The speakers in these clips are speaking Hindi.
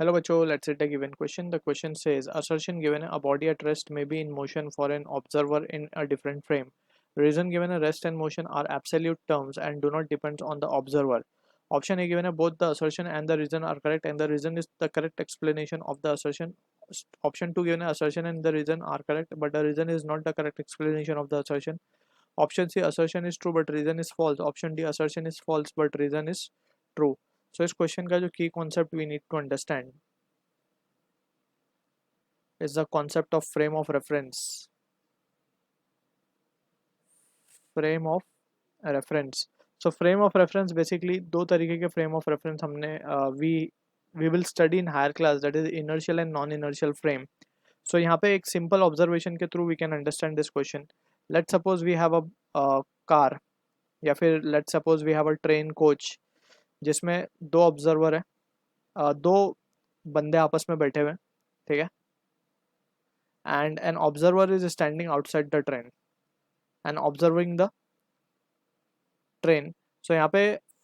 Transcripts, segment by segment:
Hello बच्चों, let's take a given question. The question says assertion given a body at rest may be in motion for an observer in a different frame. Reason given a rest and motion are absolute terms and do not depend on the observer. Option A given a both the assertion and the reason are correct and the reason is the correct explanation of the assertion. Option 2 given a assertion and the reason are correct but the reason is not the correct explanation of the assertion. Option C assertion is true but reason is false. Option D assertion is false but reason is true. So इस क्वेश्चन का जो की concept we need to understand is the concept of frame of reference. Frame of reference. So frame of reference basically दो तरीके के frame of reference हमने we will study in higher class, that is inertial and non-inertial frame. So यहाँ पे एक simple observation के through we can understand this question. Let's suppose we have a car या फिर let's suppose we have a train coach जिसमें दो observer है, दो बंदे आपस में बैठे हुए हैं, ठीक है, and an observer is standing outside the train and observing the train. So यहाँ पे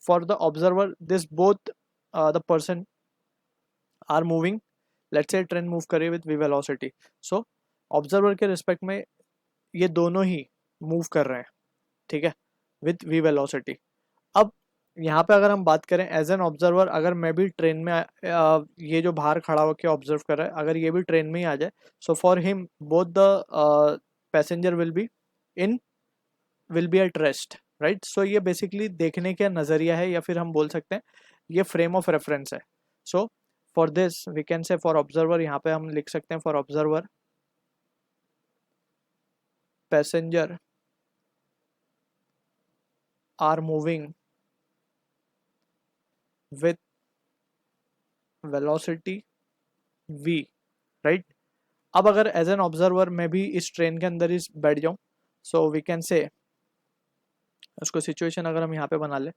for the observer this both the person are moving. Let's say train move करे with v velocity. So observer के respect में ये दोनों ही move कर रहे हैं, ठीक है, with v velocity. अब यहाँ पे अगर हम बात करें एज एन ऑब्जर्वर, अगर मैं भी ट्रेन में ये जो बाहर खड़ा होकर ऑब्जर्व कर रहा है अगर ये भी ट्रेन में ही आ जाए, so for him both the passenger will be at rest, right. So ये बेसिकली देखने का नज़रिया है या फिर हम बोल सकते हैं ये फ्रेम ऑफ रेफरेंस है. So for this we can say for observer, यहाँ पे हम लिख सकते हैं for observer passenger are moving with velocity v, right. अब अगर एज एन ऑब्जर्वर मैं भी इस ट्रेन के अंदर ही बैठ जाऊं, सो वी कैन से उसको सिचुएशन अगर हम यहाँ पे बना ले,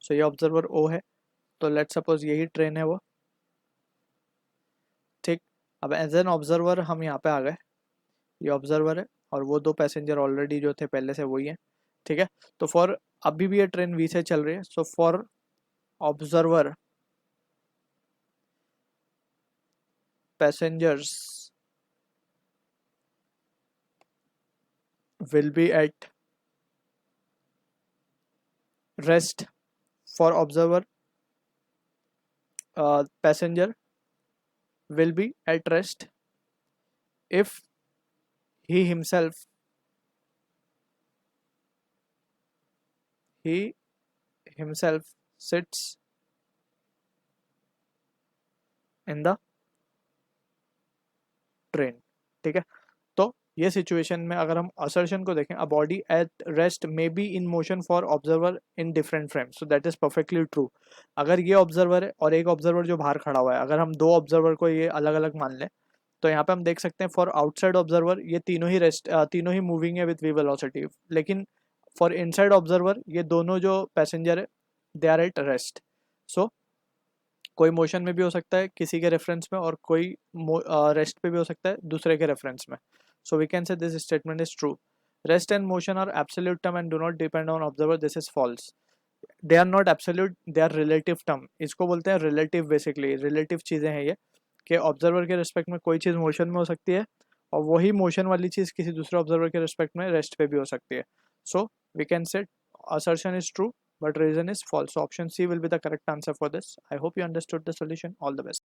सो ये ऑब्जर्वर ओ है, तो लेट सपोज यही ट्रेन है वो, ठीक. अब एज एन ऑब्जर्वर हम यहाँ पे आ गए, ये ऑब्जर्वर है और वो दो पैसेंजर ऑलरेडी जो थे पहले से वही है, ठीक है. तो फॉर अभी भी ये ट्रेन वी से चल रही है, so for observer passengers will be at rest. For observer passenger will be at rest if he himself sits in the train, ठीक है. तो ये सिचुएशन में अगर हम असर्शन को देखें, a body at rest may be in motion for observer in different frame, so that is perfectly true. अगर ये ऑब्जर्वर है और एक ऑब्जर्वर जो बाहर खड़ा हुआ है, अगर हम दो ऑब्जर्वर को ये अलग अलग मान लें, तो यहाँ पे हम देख सकते हैं फॉर आउटसाइड ऑब्जर्वर ये तीनों ही मूविंग है विथ वी वेलोसिटी, लेकिन फॉर इनसाइड ऑब्जर्वर ये दोनों जो पैसेंजर है दे आर एट रेस्ट. सो कोई मोशन में भी हो सकता है किसी के रेफरेंस में और कोई रेस्ट पे भी हो सकता है दूसरे के रेफरेंस में. So we can say this statement is true. Rest and motion are absolute term and do not depend on observer, this is false. They are not absolute, they are relative term. इसको बोलते हैं रिलेटिव, बेसिकली रिलेटिव चीज़ें हैं ये, कि ऑब्जर्वर के रिस्पेक्ट में कोई चीज़ मोशन में हो सकती है और वही मोशन वाली चीज़ किसी दूसरे ऑब्जर्वर के रिस्पेक्ट में रेस्ट पे भी हो सकती है. So we can say assertion is true but reason is false. So option C will be the correct answer for this. I hope you understood the solution. All the best.